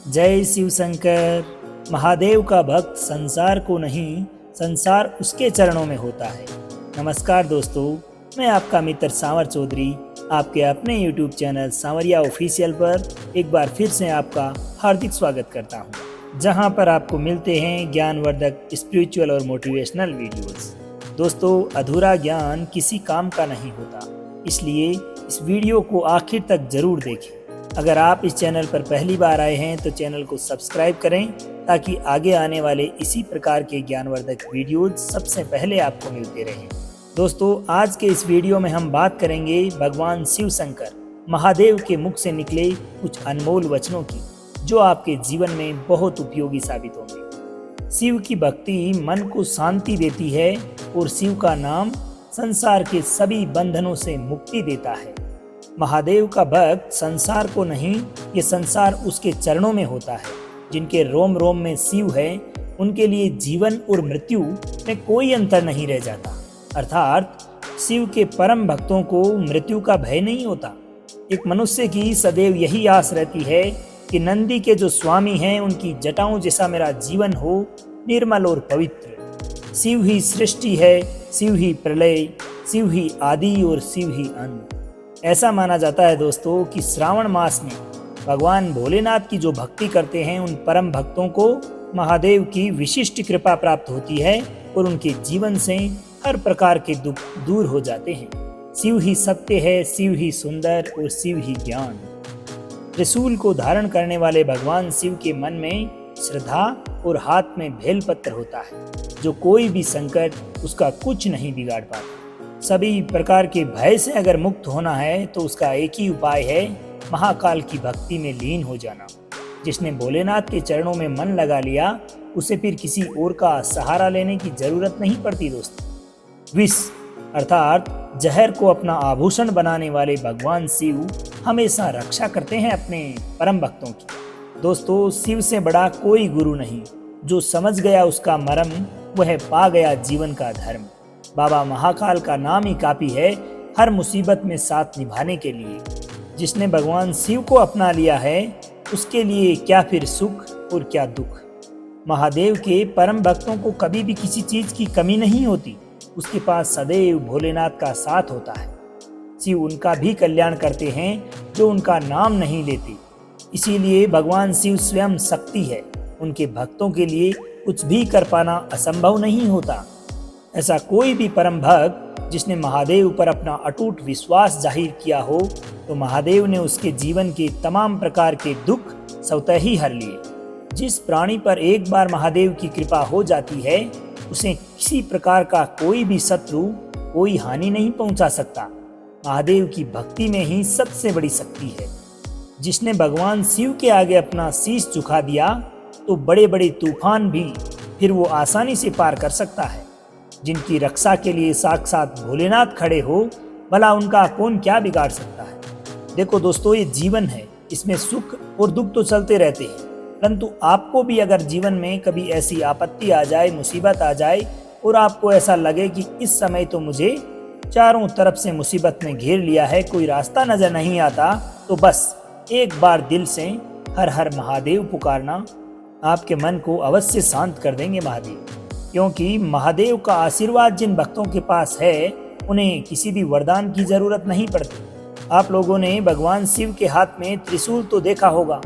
जय शिव शंकर। महादेव का भक्त संसार को नहीं, संसार उसके चरणों में होता है। नमस्कार दोस्तों, मैं आपका मित्र सांवर चौधरी आपके अपने YouTube चैनल सांवरिया ऑफिशियल पर एक बार फिर से आपका हार्दिक स्वागत करता हूं, जहां पर आपको मिलते हैं ज्ञानवर्धक स्पिरिचुअल और मोटिवेशनल वीडियोस। दोस्तों, अधूरा ज्ञान किसी काम का नहीं होता, इसलिए इस वीडियो को आखिर तक जरूर देखें। अगर आप इस चैनल पर पहली बार आए हैं तो चैनल को सब्सक्राइब करें ताकि आगे आने वाले इसी प्रकार के ज्ञानवर्धक वीडियोज सबसे पहले आपको मिलते रहें। दोस्तों, आज के इस वीडियो में हम बात करेंगे भगवान शिव शंकर महादेव के मुख से निकले कुछ अनमोल वचनों की, जो आपके जीवन में बहुत उपयोगी साबित होंगे। शिव की भक्ति मन को शांति देती है और शिव का नाम संसार के सभी बंधनों से मुक्ति देता है। महादेव का भक्त संसार को नहीं, ये संसार उसके चरणों में होता है। जिनके रोम रोम में शिव है, उनके लिए जीवन और मृत्यु में कोई अंतर नहीं रह जाता। अर्थात शिव के परम भक्तों को मृत्यु का भय नहीं होता। एक मनुष्य की सदैव यही आस रहती है कि नंदी के जो स्वामी हैं, उनकी जटाओं जैसा मेरा जीवन हो, निर्मल और पवित्र। शिव ही सृष्टि है, शिव ही प्रलय, शिव ही आदि और शिव ही अंत। ऐसा माना जाता है दोस्तों कि श्रावण मास में भगवान भोलेनाथ की जो भक्ति करते हैं, उन परम भक्तों को महादेव की विशिष्ट कृपा प्राप्त होती है और उनके जीवन से हर प्रकार के दुख दूर हो जाते हैं। शिव ही सत्य है, शिव ही सुंदर और शिव ही ज्ञान। त्रिशूल को धारण करने वाले भगवान शिव के मन में श्रद्धा और हाथ में बेलपत्र होता है, जो कोई भी संकट उसका कुछ नहीं बिगाड़ पाता। सभी प्रकार के भय से अगर मुक्त होना है तो उसका एक ही उपाय है, महाकाल की भक्ति में लीन हो जाना। जिसने भोलेनाथ के चरणों में मन लगा लिया, उसे फिर किसी और का सहारा लेने की जरूरत नहीं पड़ती दोस्तों। विष अर्थात जहर को अपना आभूषण बनाने वाले भगवान शिव हमेशा रक्षा करते हैं अपने परम भक्तों की। दोस्तों, शिव से बड़ा कोई गुरु नहीं। जो समझ गया उसका मर्म, वह पा गया जीवन का धर्म। बाबा महाकाल का नाम ही काफी है हर मुसीबत में साथ निभाने के लिए। जिसने भगवान शिव को अपना लिया है, उसके लिए क्या फिर सुख और क्या दुख। महादेव के परम भक्तों को कभी भी किसी चीज की कमी नहीं होती। उसके पास सदैव भोलेनाथ का साथ होता है। शिव उनका भी कल्याण करते हैं जो उनका नाम नहीं लेते। इसीलिए भगवान शिव स्वयं शक्ति है। उनके भक्तों के लिए कुछ भी कर पाना असंभव नहीं होता। ऐसा कोई भी परम भक्त जिसने महादेव पर अपना अटूट विश्वास जाहिर किया हो, तो महादेव ने उसके जीवन के तमाम प्रकार के दुख स्वतः ही हर लिए। जिस प्राणी पर एक बार महादेव की कृपा हो जाती है, उसे किसी प्रकार का कोई भी शत्रु कोई हानि नहीं पहुंचा सकता। महादेव की भक्ति में ही सबसे बड़ी शक्ति है। जिसने भगवान शिव के आगे अपना शीश झुका दिया, तो बड़े बड़े तूफान भी फिर वो आसानी से पार कर सकता है। जिनकी रक्षा के लिए साक्षात भोलेनाथ खड़े हो, भला उनका कौन क्या बिगाड़ सकता है। देखो दोस्तों, ये जीवन है, इसमें सुख और दुख तो चलते रहते हैं, परंतु आपको भी अगर जीवन में कभी ऐसी आपत्ति आ जाए, मुसीबत आ जाए और आपको ऐसा लगे कि इस समय तो मुझे चारों तरफ से मुसीबत ने घेर लिया है, कोई रास्ता नजर नहीं आता, तो बस एक बार दिल से हर हर महादेव पुकारना, आपके मन को अवश्य शांत कर देंगे महादेव। क्योंकि महादेव का आशीर्वाद जिन भक्तों के पास है, उन्हें किसी भी वरदान की जरूरत नहीं पड़ती। आप लोगों ने भगवान शिव के हाथ में त्रिशूल तो देखा होगा।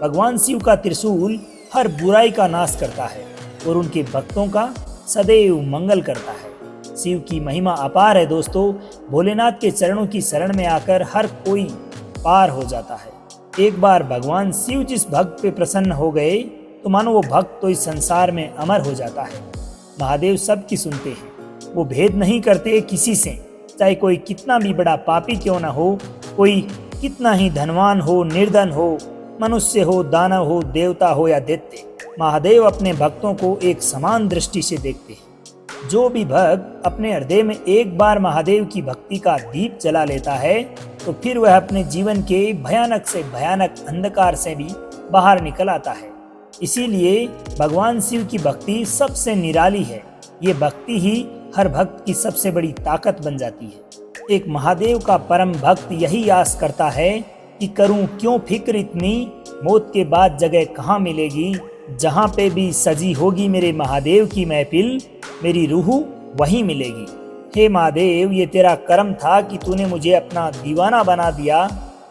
भगवान शिव का त्रिशूल हर बुराई का नाश करता है और उनके भक्तों का सदैव मंगल करता है। शिव की महिमा अपार है दोस्तों। भोलेनाथ के चरणों की शरण में आकर हर कोई पार हो जाता है। एक बार भगवान शिव जिस भक्त पे प्रसन्न हो गए, तो मानो वो भक्त तो इस संसार में अमर हो जाता है। महादेव सबकी सुनते हैं, वो भेद नहीं करते किसी से। चाहे कोई कितना भी बड़ा पापी क्यों न हो, कोई कितना ही धनवान हो, निर्धन हो, मनुष्य हो, दानव हो, देवता हो या दैत्य, महादेव अपने भक्तों को एक समान दृष्टि से देखते हैं। जो भी भक्त अपने हृदय में एक बार महादेव की भक्ति का दीप जला लेता है, तो फिर वह अपने जीवन के भयानक से भयानक अंधकार से भी बाहर निकल आता है। इसीलिए भगवान शिव की भक्ति सबसे निराली है। ये भक्ति ही हर भक्त की सबसे बड़ी ताकत बन जाती है। एक महादेव का परम भक्त यही आस करता है कि करूं क्यों फिक्र इतनी, मौत के बाद जगह कहाँ मिलेगी। जहाँ पे भी सजी होगी मेरे महादेव की महफिल, मेरी रूह वहीं मिलेगी। हे महादेव, ये तेरा कर्म था कि तूने मुझे अपना दीवाना बना दिया।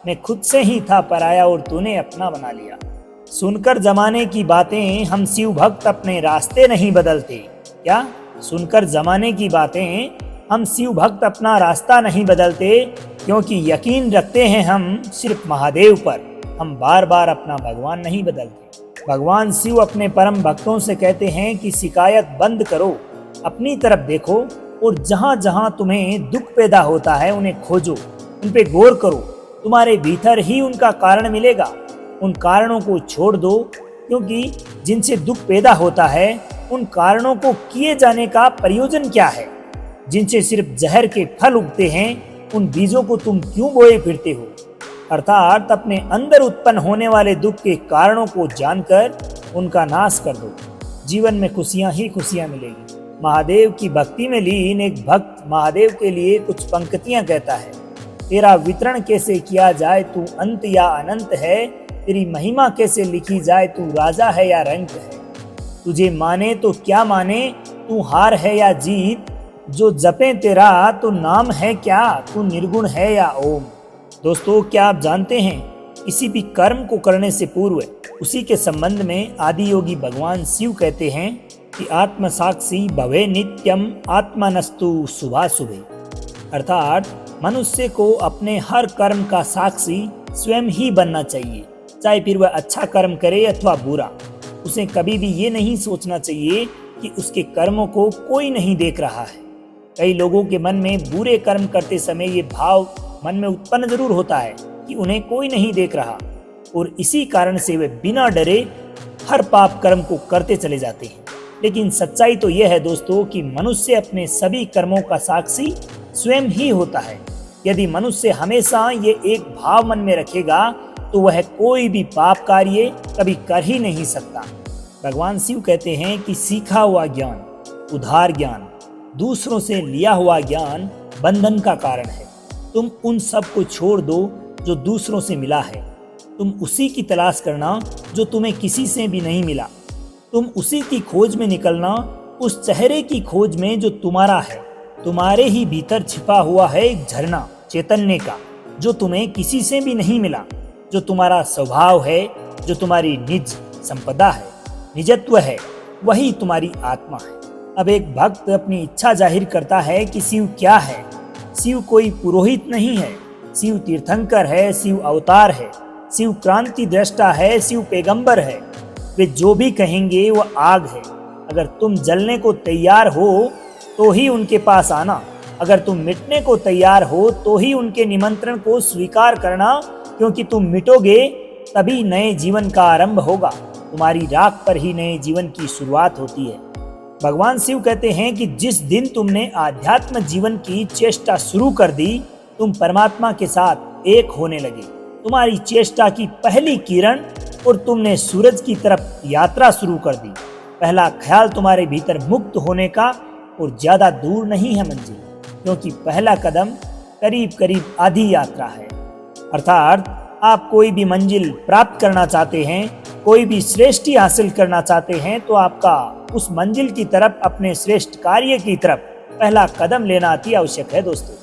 मैं खुद से ही था पराया और तूने अपना बना लिया। सुनकर जमाने की बातें हम शिव भक्त अपने रास्ते नहीं बदलते। क्या? सुनकर जमाने की बातें हम शिव भक्त अपना रास्ता नहीं बदलते, क्योंकि यकीन रखते हैं हम सिर्फ महादेव पर। हम बार बार अपना भगवान नहीं बदलते। भगवान शिव अपने परम भक्तों से कहते हैं कि शिकायत बंद करो, अपनी तरफ देखो और जहाँ जहाँ तुम्हें दुख पैदा होता है उन्हें खोजो, उन पे गौर करो। तुम्हारे भीतर ही उनका कारण मिलेगा। उन कारणों को छोड़ दो, क्योंकि जिनसे दुख पैदा होता है उन कारणों को किए जाने का प्रयोजन क्या है। जिनसे सिर्फ जहर के फल उगते हैं उन बीजों को तुम क्यों बोए फिरते हो। अर्थात अपने अंदर उत्पन्न होने वाले दुख के कारणों को जानकर उनका नाश कर दो। जीवन में खुशियां ही खुशियां मिलेगी। महादेव की भक्ति में लीन एक भक्त महादेव के लिए कुछ पंक्तियां कहता है। तेरा वितरण कैसे किया जाए, तू अंत या अनंत है। तेरी महिमा कैसे लिखी जाए, तू राजा है या रंक है। तुझे माने तो क्या माने, तू हार है या जीत। जो जपे तेरा तो नाम है क्या, तू निर्गुण है या ओम। दोस्तों, क्या आप जानते हैं किसी भी कर्म को करने से पूर्व उसी के संबंध में आदि योगी भगवान शिव कहते हैं कि आत्म साक्षी भवे नित्यम आत्मनस्तु शुभाशुभे। अर्थात मनुष्य को अपने हर कर्म का साक्षी स्वयं ही बनना चाहिए, चाहे फिर वह अच्छा कर्म करे अथवा बुरा। उसे कभी भी ये नहीं सोचना चाहिए कि उसके कर्मों को कोई नहीं देख रहा है। कई लोगों के मन में बुरे कर्म करते समय ये भाव मन में उत्पन्न जरूर होता है कि उन्हें कोई नहीं देख रहा, और इसी कारण से वे बिना डरे हर पाप कर्म को करते चले जाते हैं। लेकिन सच्चाई तो यह है दोस्तों कि मनुष्य अपने सभी कर्मों का साक्षी स्वयं ही होता है। यदि मनुष्य हमेशा ये एक भाव मन में रखेगा तो वह कोई भी पाप कार्य कभी कर ही नहीं सकता। भगवान शिव कहते हैं कि सीखा हुआ ज्ञान, उधार ज्ञान, दूसरों से लिया हुआ ज्ञान बंधन का कारण है। तुम उन सब को छोड़ दो जो दूसरों से मिला है। तुम उसी की तलाश करना जो तुम्हें किसी से भी नहीं मिला। तुम उसी की खोज में निकलना, उस चेहरे की खोज में जो तुम्हारा है। तुम्हारे ही भीतर छिपा हुआ है एक झरना चैतन्य का, जो तुम्हें किसी से भी नहीं मिला, जो तुम्हारा स्वभाव है, जो तुम्हारी निज संपदा है, निजत्व है, वही तुम्हारी आत्मा है। अब एक भक्त अपनी इच्छा जाहिर करता है कि शिव क्या है। शिव कोई पुरोहित नहीं है, शिव तीर्थंकर है, शिव अवतार है, शिव क्रांति दृष्टा है, शिव पैगंबर है। वे जो भी कहेंगे वह आग है। अगर तुम जलने को तैयार हो तो ही उनके पास आना। अगर तुम मिटने को तैयार हो तो ही उनके निमंत्रण को स्वीकार करना, क्योंकि तुम मिटोगे तभी नए जीवन का आरंभ होगा। तुम्हारी राख पर ही नए जीवन की शुरुआत होती है। भगवान शिव कहते हैं कि जिस दिन तुमने आध्यात्म जीवन की चेष्टा शुरू कर दी, तुम परमात्मा के साथ एक होने लगे। तुम्हारी चेष्टा की पहली किरण और तुमने सूरज की तरफ यात्रा शुरू कर दी। पहला ख्याल तुम्हारे भीतर मुक्त होने का, और ज्यादा दूर नहीं है मंजिल, क्योंकि पहला कदम करीब करीब आधी यात्रा है। अर्थात आप कोई भी मंजिल प्राप्त करना चाहते हैं, कोई भी श्रेष्ठी हासिल करना चाहते हैं, तो आपका उस मंजिल की तरफ, अपने श्रेष्ठ कार्य की तरफ पहला कदम लेना अति आवश्यक है दोस्तों।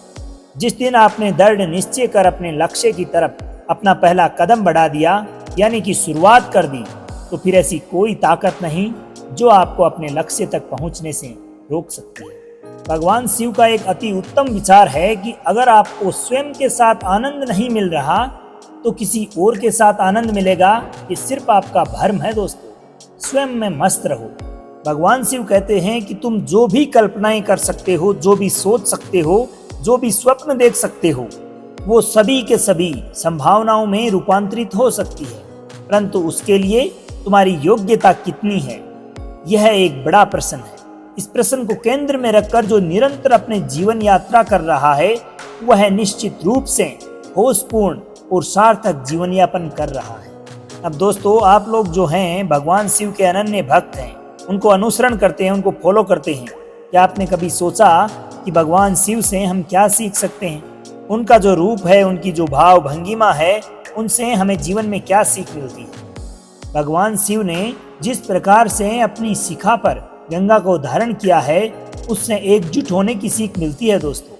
जिस दिन आपने दृढ़ निश्चय कर अपने लक्ष्य की तरफ अपना पहला कदम बढ़ा दिया, यानी कि शुरुआत कर दी, तो फिर ऐसी कोई ताकत नहीं जो आपको अपने लक्ष्य तक पहुंचने से रोक सकती है। भगवान शिव का एक अति उत्तम विचार है कि अगर आपको स्वयं के साथ आनंद नहीं मिल रहा तो किसी और के साथ आनंद मिलेगा। ये सिर्फ आपका भ्रम है दोस्तों। स्वयं में मस्त रहो। भगवान शिव कहते हैं कि तुम जो भी कल्पनाएं कर सकते हो, जो भी सोच सकते हो, जो भी स्वप्न देख सकते हो, वो सभी के सभी संभावनाओं में रूपांतरित हो सकती है, परंतु उसके लिए तुम्हारी योग्यता कितनी है, यह एक बड़ा प्रश्न है। इस प्रश्न को केंद्र में रखकर जो निरंतर अपने जीवन यात्रा कर रहा है, वह निश्चित रूप से होशपूर्ण और सार्थक जीवन यापन कर रहा है। अब दोस्तों, आप लोग जो हैं भगवान शिव के अनन्य भक्त हैं, उनको अनुसरण करते हैं, उनको फॉलो करते हैं। क्या आपने कभी सोचा कि भगवान शिव से हम क्या सीख सकते हैं? उनका जो रूप है, उनकी जो भाव भंगिमा है, उनसे हमें जीवन में क्या सीख मिलती है। भगवान शिव ने जिस प्रकार से अपनी शिखा पर गंगा को धारण किया है, उससे एकजुट होने की सीख मिलती है दोस्तों।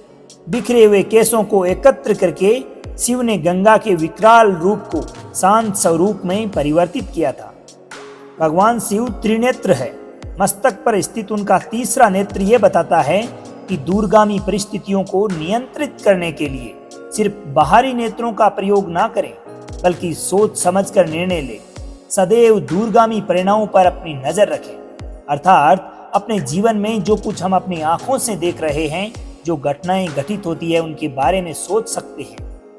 बिखरे हुए केसों को एकत्र करके शिव ने गंगा के विकराल रूप को शांत स्वरूप में परिवर्तित किया था। भगवान शिव त्रिनेत्र है। मस्तक पर स्थित उनका तीसरा नेत्र ये बताता है कि दूरगामी परिस्थितियों को नियंत्रित करने के लिए सिर्फ बाहरी नेत्रों का प्रयोग ना करें, बल्कि सोच समझकर निर्णय लें। सदैव दूरगामी परिणामों पर अपनी नजर रखें, अर्थात अपने जीवन में जो कुछ हम अपनी आंखों से देख रहे हैं, जो घटनाएं घटित होती है, उनके बारे में सोच सकते हैं,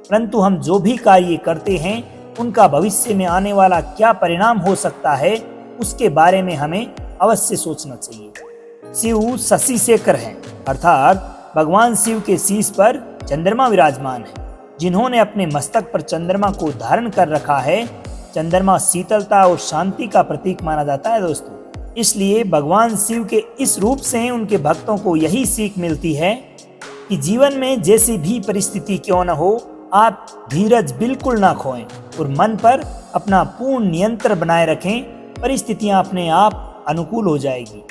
परंतु हम जो भी कार्य करते हैं उनका भविष्य में आने वाला क्या परिणाम हो सकता है, उसके बारे में हमें अवश्य सोचना चाहिए। शिव शशि शेखर हैं, अर्थात भगवान शिव के शीश पर चंद्रमा विराजमान है। जिन्होंने अपने मस्तक पर चंद्रमा को धारण कर रखा है। चंद्रमा शीतलता और शांति का प्रतीक माना जाता है दोस्तों। इसलिए भगवान शिव के इस रूप से उनके भक्तों को यही सीख मिलती है कि जीवन में जैसी भी परिस्थिति क्यों न हो, आप धीरज बिल्कुल ना खोएं और मन पर अपना पूर्ण नियंत्रण बनाए रखें। परिस्थितियां अपने आप अनुकूल हो जाएगी।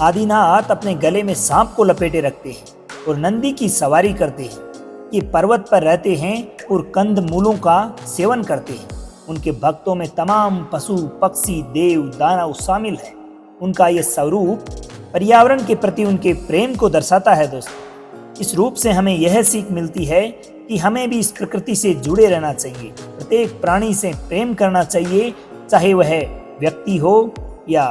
आदिनाथ अपने गले में सांप को लपेटे रखते हैं और नंदी की सवारी करते हैं। ये पर्वत पर रहते हैं और कंद मूलों का सेवन करते हैं। उनके भक्तों में तमाम पशु पक्षी देव दानव शामिल हैं। उनका यह स्वरूप पर्यावरण के प्रति उनके प्रेम को दर्शाता है दोस्तों। इस रूप से हमें यह सीख मिलती है कि हमें भी इस प्रकृति से जुड़े रहना चाहिए। प्रत्येक प्राणी से प्रेम करना चाहिए, चाहे वह व्यक्ति हो या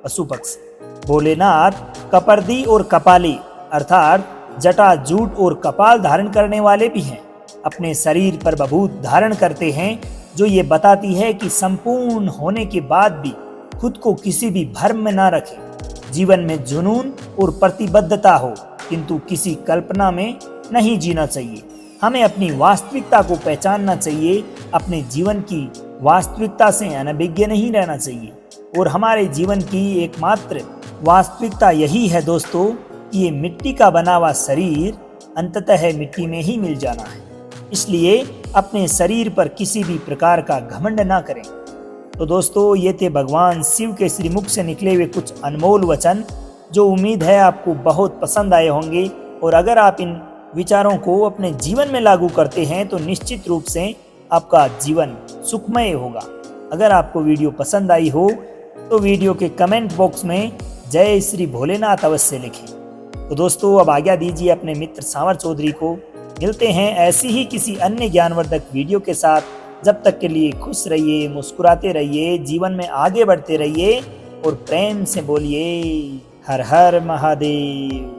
पशु पक्षी। भोलेनाथ कपर्दी और कपाली अर्थात जटा जूट और कपाल धारण करने वाले भी हैं। अपने शरीर पर बभूत धारण करते हैं, जो ये बताती है कि संपूर्ण होने के बाद भी खुद को किसी भी भ्रम में न रखें। जीवन में जुनून और प्रतिबद्धता हो, किंतु किसी कल्पना में नहीं जीना चाहिए। हमें अपनी वास्तविकता को पहचानना चाहिए। अपने जीवन की वास्तविकता से अनभिज्ञ नहीं रहना चाहिए। और हमारे जीवन की एकमात्र वास्तविकता यही है दोस्तों कि ये मिट्टी का बना हुआ शरीर अंततः मिट्टी में ही मिल जाना है। इसलिए अपने शरीर पर किसी भी प्रकार का घमंड ना करें। तो दोस्तों, ये थे भगवान शिव के श्रीमुख से निकले हुए कुछ अनमोल वचन, जो उम्मीद है आपको बहुत पसंद आए होंगे। और अगर आप इन विचारों को अपने जीवन में लागू करते हैं तो निश्चित रूप से आपका जीवन सुखमय होगा। अगर आपको वीडियो पसंद आई हो तो वीडियो के कमेंट बॉक्स में जय श्री भोलेनाथ अवश्य लिखें। तो दोस्तों, अब आज्ञा दीजिए अपने मित्र सांवर चौधरी को। मिलते हैं ऐसी ही किसी अन्य ज्ञानवर्धक वीडियो के साथ। जब तक के लिए खुश रहिए, मुस्कुराते रहिए, जीवन में आगे बढ़ते रहिए और प्रेम से बोलिए हर हर महादेव।